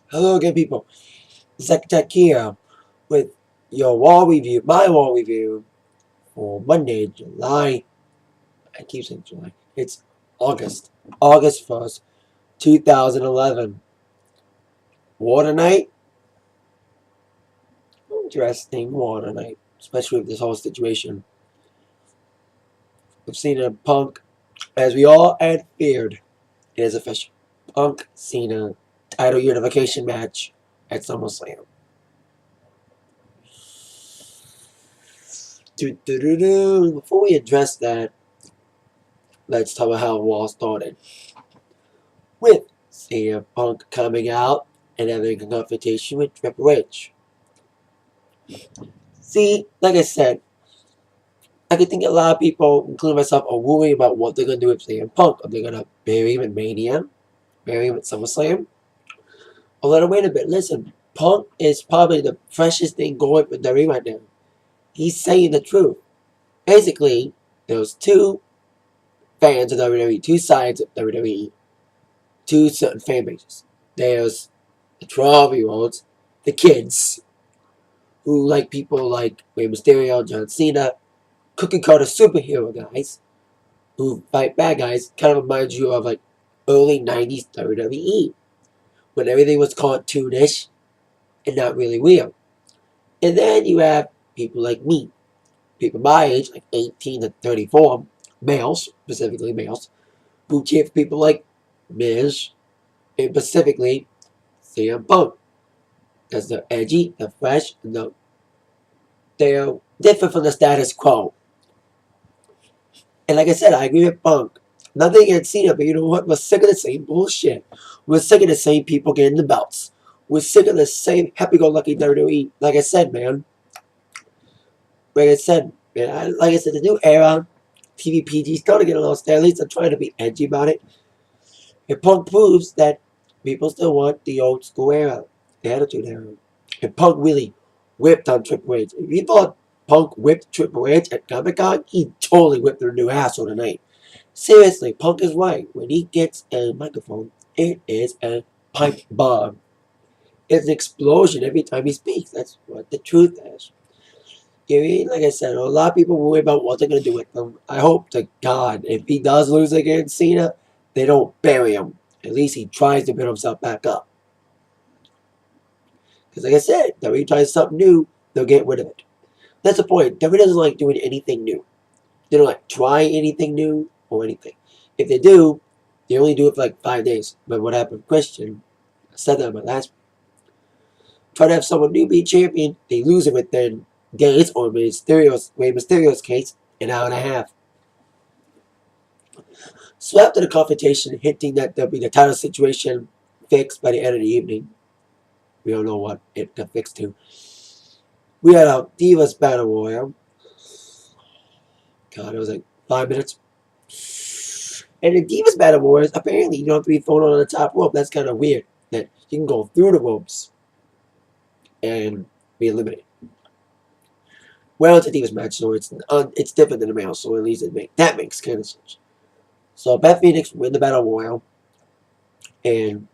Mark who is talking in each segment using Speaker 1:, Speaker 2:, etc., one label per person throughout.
Speaker 1: Hello again, people. Zach Tech here with your wall review, my wall review for Monday, July. I keep saying July. It's August 1st, 2011. Water night? Interesting water night, especially with this whole situation. We've seen a Punk, as we all had feared, it is official. Punk Cena title unification match at SummerSlam. Before we address that, let's talk about how Raw started. With CM Punk coming out and having a confrontation with Triple H. See, like I said, I could think a lot of people, including myself, are worried about what they're going to do with CM Punk. Are they going to bury him at Mania? Bury him at SummerSlam? Or let him wait a bit. Listen, Punk is probably the freshest thing going for WWE right now. He's saying the truth. Basically, there's two fans of WWE, two sides of WWE, two certain fan bases. There's the 12-year-olds, the kids, who like people like Rey Mysterio, John Cena, cookie cutter superhero guys who fight bad guys. Kind of reminds you of like early 90s WWE when everything was cartoonish and not really real. And then you have people like me, people my age, like 18 to 34, males, specifically males, who cheer for people like Miz and specifically CM Punk. Because they're edgy, they're fresh, and they're different from the status quo. And like I said, I agree with Punk. Nothing against Cena, but you know what? We're sick of the same bullshit. We're sick of the same people getting the belts. We're sick of the same happy-go-lucky WWE. Like I said, man. Like I said, the new era, TVPG, starting to get a little stale. At least I'm trying to be edgy about it. And Punk proves that people still want the old school era, the Attitude Era. And Punk really whipped on Triple H. If you thought Punk whipped Triple H at Comic Con, he totally whipped their new asshole tonight. Seriously, Punk is right. When he gets a microphone, it is a pipe bomb. It's an explosion every time he speaks. That's what the truth is. You mean, like I said, a lot of people worry about what they're going to do with him. I hope to God, if he does lose against Cena, they don't bury him. At least he tries to build himself back up. Because like I said, WWE tries something new, they'll get rid of it. That's the point. WWE doesn't like doing anything new. They don't like try anything new or anything. If they do, they only do it for like 5 days. But what happened with Christian, I said that in my last try to have someone new be champion, they lose it within days, or Rey Mysterio's case, an hour and a half. So after the confrontation, hinting that there'll be the title situation fixed by the end of the evening, we don't know what it got fixed to. We had a Divas Battle Royal. God, it was like 5 minutes. And in Divas Battle Royals, apparently you don't have to be thrown on the top rope. That's kind of weird. That you can go through the ropes and be eliminated. Well, it's a Divas match, so it's different than a male, so at least that makes kind of sense. So Beth Phoenix win the Battle Royal. And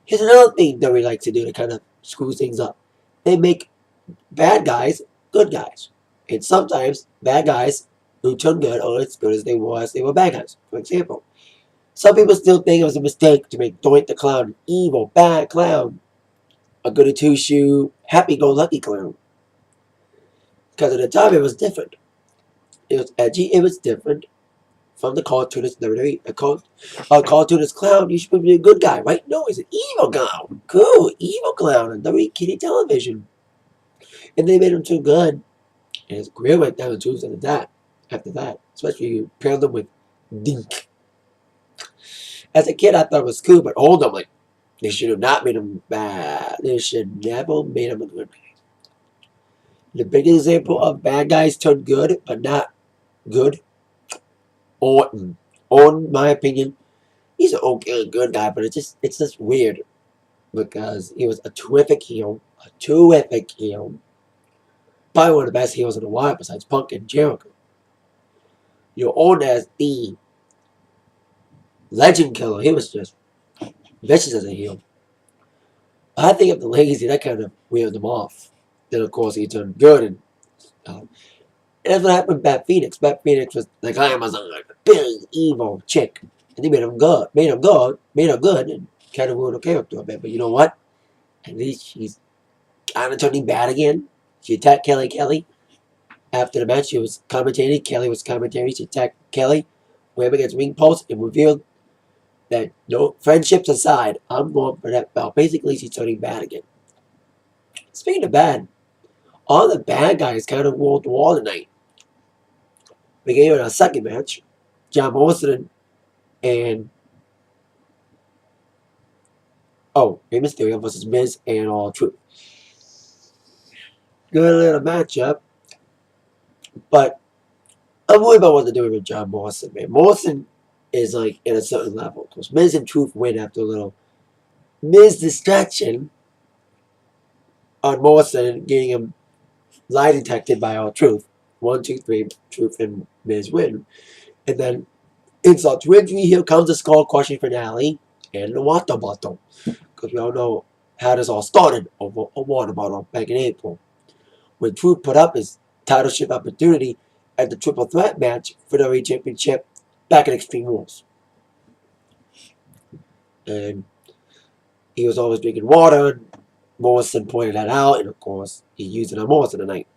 Speaker 1: here's another thing that we like to do to kind of screw things up. They make bad guys good guys. And sometimes bad guys who turn good aren't as good as they were bad guys. For example, some people still think it was a mistake to make Doink the Clown an evil, bad clown. A goody two-shoe, happy-go-lucky clown. Because at the time it was different. It was edgy, it was different from the cartoonist WWE. A cartoonist clown, you should be a good guy, right? No, he's an evil clown. Cool, evil clown on WWE Kitty Television. And they made him too good. And his career went down the tubes after that. Especially you pair them with Dink. As a kid, I thought it was cool, but old, I'm like, they should have not made him bad. They should never made him a good guy. The biggest example of bad guys turn good, but not good, Orton. Orton, in my opinion, he's an okay good guy, but it's just weird because he was a terrific heel. A terrific heel. Probably one of the best heels in a while besides Punk and Jericho. You're on as the legend killer. He was just vicious as a heel. I think of the lazy, that kind of weird them off. Then of course he turned good, and that's what happened with Bat Phoenix. Bat Phoenix was like I am a big evil chick, and they made her good, and kind of ruined her character a bit. But you know what? At least she's kind of turning bad again. She attacked Kelly. After the match, she was commentating. Kelly was commentating. She attacked Kelly, went up against ring post, and revealed that no friendships aside, I'm going for that belt. Basically, she's turning bad again. Speaking of bad, all the bad guys kind of wall to wall tonight. We gave it a second match. John Morrison and Rey Mysterio versus Miz and All Truth. Good little matchup, but I'm worried about what they're doing with John Morrison, man. Morrison is like in a certain level because Miz and Truth win after a little Miz distraction on Morrison, getting him lie detected by All Truth. 1, 2, 3, Truth and Miz win, and then insult to injury. Here comes the skull crushing finale and the water bottle, because we all know how this all started over a water bottle back in April, when Truth put up his title ship opportunity at the triple threat match for the WWE Championship back at Extreme Rules. And he was always drinking water, and Morrison pointed that out, and of course, he used it on Morrison tonight.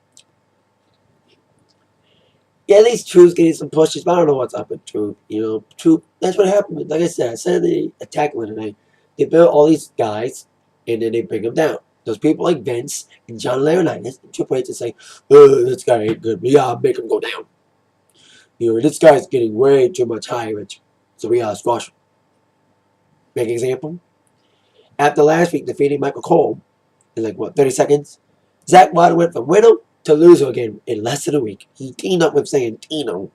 Speaker 1: Yeah, at least Truth's getting some pushes, but I don't know what's up with Truth. You know, Truth, that's what happened. Like I said in the attack one tonight, they build all these guys, and then they bring them down. Those people like Vince and John Laurinaitis and Triple H are saying, this guy ain't good. We gotta make him go down. You know, this guy's getting way too much high rich, so we gotta squash him. Big example. After last week defeating Michael Cole in 30 seconds, Zack Ryder went from winner to loser again in less than a week. He teamed up with Santino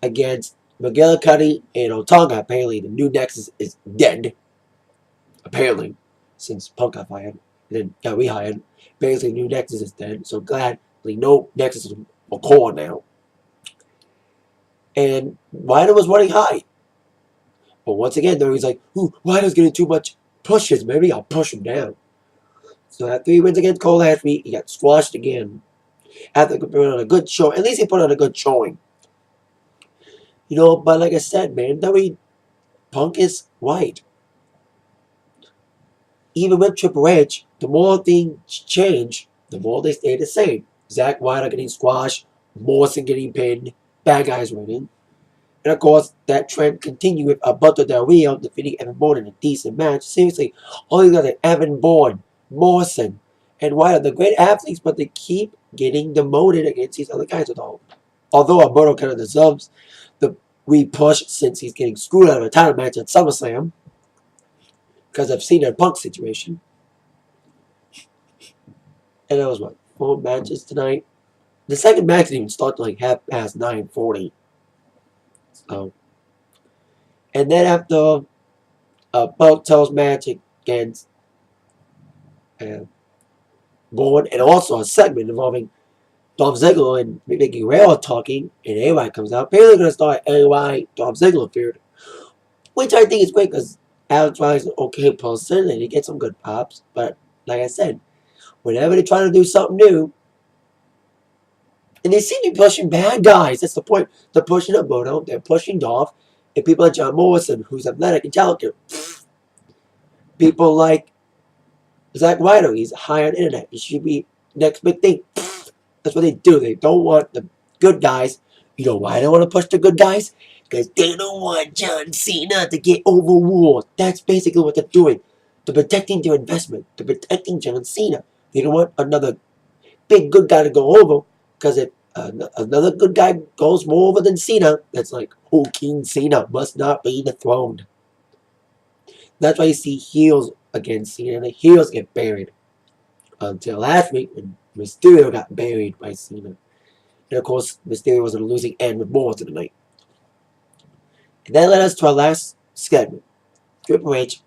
Speaker 1: against McGillicuddy and Otunga. Apparently, the new Nexus is dead. Apparently, since Punk got fired and then got rehired, apparently the new Nexus is dead. So glad no Nexus is a core now. And Ryder was running high. But once again, though, he's like, Ryder's getting too much pushes. Maybe I'll push him down. So after he wins against Cole last week, he got squashed again. After putting on a good show, at least he put on a good showing. You know, but like I said, man, Punk is right. Even with Triple H, the more things change, the more they stay the same. Zack Ryder getting squashed, Morrison getting pinned, bad guys winning. And of course, that trend continued with Alberto Del Rio defeating Evan Bourne in a decent match. Seriously, all you got is Evan Bourne, Morrison, and Ryder. They're great athletes, but they keep getting demoted against these other guys. Although Alberto kind of deserves the re-push since he's getting screwed out of a title match at SummerSlam because I've seen that Punk situation. And that was 4 matches tonight. The second match didn't even start till 9:40. So, and then after Punk tells match against Bourne, and also a segment involving Dolph Ziggler and Wwe Raw talking, and AY comes out. Apparently, going to start AY Dolph Ziggler feud, which I think is great because Alex Riley's an okay person and he gets some good pops. But like I said, whenever they're trying to do something new, and they seem to be pushing bad guys. That's the point. They're pushing Alberto, they're pushing Dolph, and people like John Morrison, who's athletic and talented. People like Zack Ryder, he's high on the internet. He should be next big thing. That's what they do. They don't want the good guys. You know why they don't want to push the good guys? Because they don't want John Cena to get overruled. That's basically what they're doing. They're protecting their investment. They're protecting John Cena. They don't want another big good guy to go over. Because if another good guy goes more over than Cena, that's like, King Cena must not be dethroned. That's why you see heels against Cena, and the heels get buried. Until last week, when Mysterio got buried by Cena. And of course, Mysterio was on a losing end with Morrison tonight. And that led us to our last segment. Triple H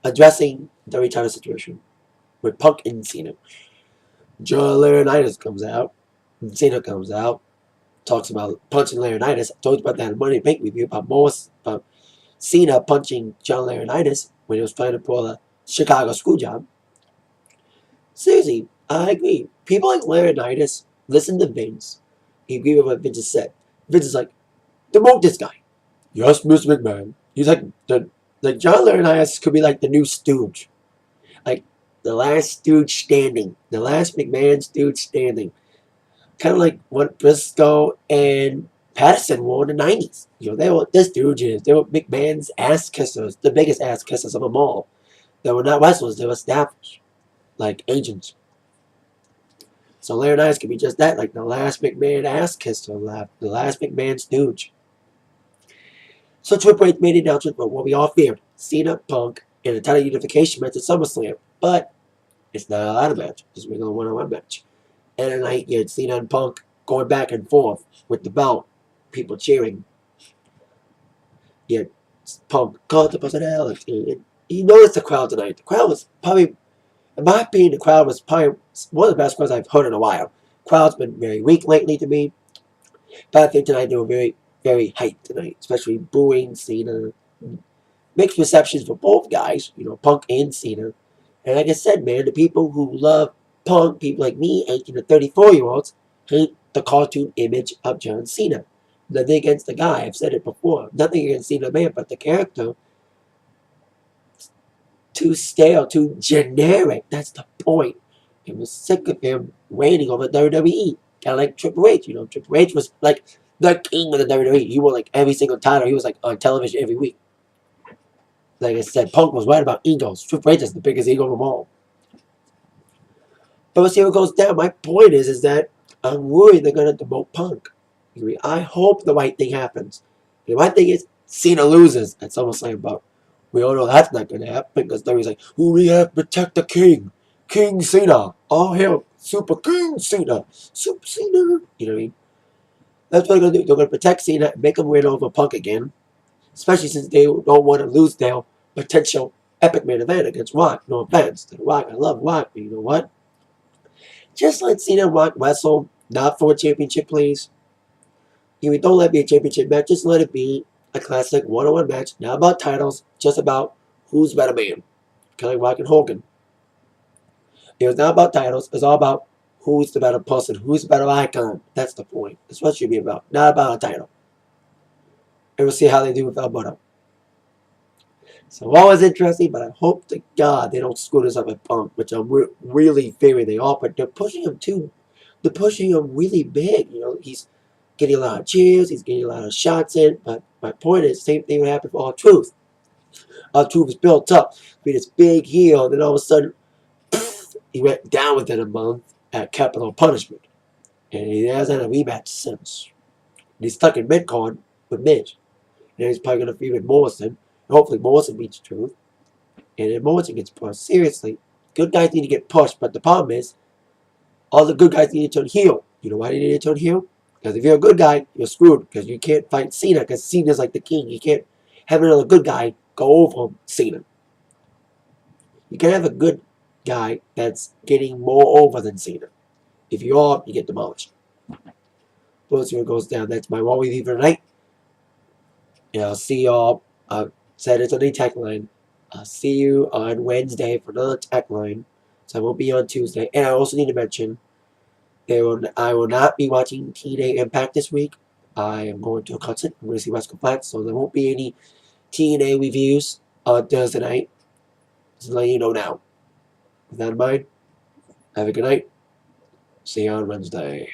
Speaker 1: addressing the title situation with Punk and Cena. John Laurinaitis comes out. Cena comes out. Talks about punching Laurinaitis. I told you about that in Money Bank review about Cena punching John Laurinaitis when he was trying to pull a Chicago school job. Seriously, I agree. People like Laurinaitis listen to Vince. You agree with what Vince has said. Vince is like, demote this guy. Yes, Miss McMahon. He's like John Laurinaitis could be like the new Stooge, like the last Stooge standing, the last McMahon Stooge standing, kind of like what Briscoe and Patterson were in the '90s. They were the Stooges. They were McMahon's ass kissers, the biggest ass kissers of them all. They were not wrestlers. They were established, like agents. So Laurinaitis could be just that, like the last McMahon ass kisser left, the last McMahon Stooge. So Triple H made an announcement about what we all feared: Cena, Punk, and a title unification match at SummerSlam. But it's not a ladder match. It's a regular one-on-one match. And tonight you had Cena and Punk going back and forth with the belt, people cheering. You had Punk, call the personality. And you noticed the crowd tonight. The crowd was probably, in my opinion, the crowd was probably one of the best crowds I've heard in a while. Crowd's been very weak lately to me. But I think tonight they were very, very hyped tonight, especially booing Cena. Mixed receptions for both guys, Punk and Cena. And like I said, man, the people who love Punk, people like me, 18 to 34-year-olds, hate the cartoon image of John Cena. Nothing against the guy, I've said it before. Nothing against Cena, man, but the character, too stale, too generic. That's the point. It was sick of him reigning over WWE. Kind of like Triple H, Triple H was like the king of the WWE. He won like every single title. He was like on television every week. Like I said, Punk was right about egos. Triple H is the biggest ego of them all. But we'll see what goes down. My point is that I'm worried they're going to demote Punk. I hope the right thing happens. The right thing is Cena loses at SummerSlam, but we all know that's not going to happen because WWE's like, we have to protect the king. King Cena. All hail Super King Cena. Super Cena. You know what I mean? That's what they're going to do. They're going to protect Cena and make him win over Punk again. Especially since they don't want to lose their potential epic main event against Rock. No offense to the Rock. I love Rock, but you know what? Just let Cena and Rock wrestle. Not for a championship, please. Don't let it be a championship match. Just let it be a classic one-on-one match. Not about titles. Just about who's better man. Kind of like Rock and Hogan. It was not about titles. It's all about who's the better person. Who's the better icon. That's the point. That's what it should be about. Not about a title. And we'll see how they do with Alberto. So all was interesting, but I hope to God they don't screw this up at Punk, which I'm really fearing they are. But they're pushing him too. They're pushing him really big. He's getting a lot of cheers. He's getting a lot of shots in. But my point is, same thing would happen for R-Truth. R-Truth is built up to be this big heel, and then all of a sudden, he went down within a month at Capital Punishment. And he hasn't had a rematch since. And he's stuck in mid-card with Midge. And he's probably going to feud with Morrison. Hopefully Morrison beats Truth. And then Morrison gets pushed. Seriously, good guys need to get pushed. But the problem is, all the good guys need to turn heel. You know why they need to turn heel? Because if you're a good guy, you're screwed. Because you can't fight Cena. Because Cena's like the king. You can't have another good guy go over Cena. You can't have a good guy that's getting more over than Cena. If you are, you get demolished. We'll see what goes down. That's my Wwe Raw for tonight. And I'll see y'all. Said it's on the tech line. I'll see you on Wednesday for another tech line. So I won't be on Tuesday. And I also need to mention, I will not be watching TNA Impact this week. I am going to a concert. I'm going to see West Flats, so there won't be any TNA reviews on Thursday night. Just letting you know now. With that in mind, have a good night. See you on Wednesday.